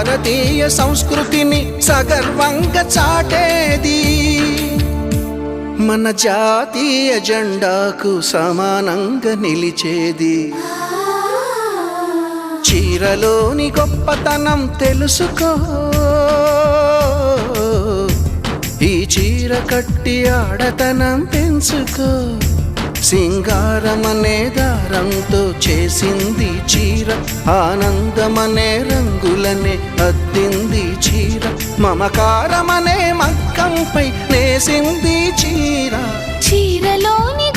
భారతీయ సంస్కృతిని సగర్వంగా చాటేది, మన జాతీయ జెండాకు సమానంగా నిలిచేది. చీరలోని గొప్పతనం తెలుసుకో, ఈ చీర కట్టి ఆడతనం పెంచుకో. సింగారమనే దారంతో చేసింది చీర, ఆనందమనే రంగులనే అద్దింది చీర, మమకారమనే మగ్గంపై నేసింది చీర. చీరలోని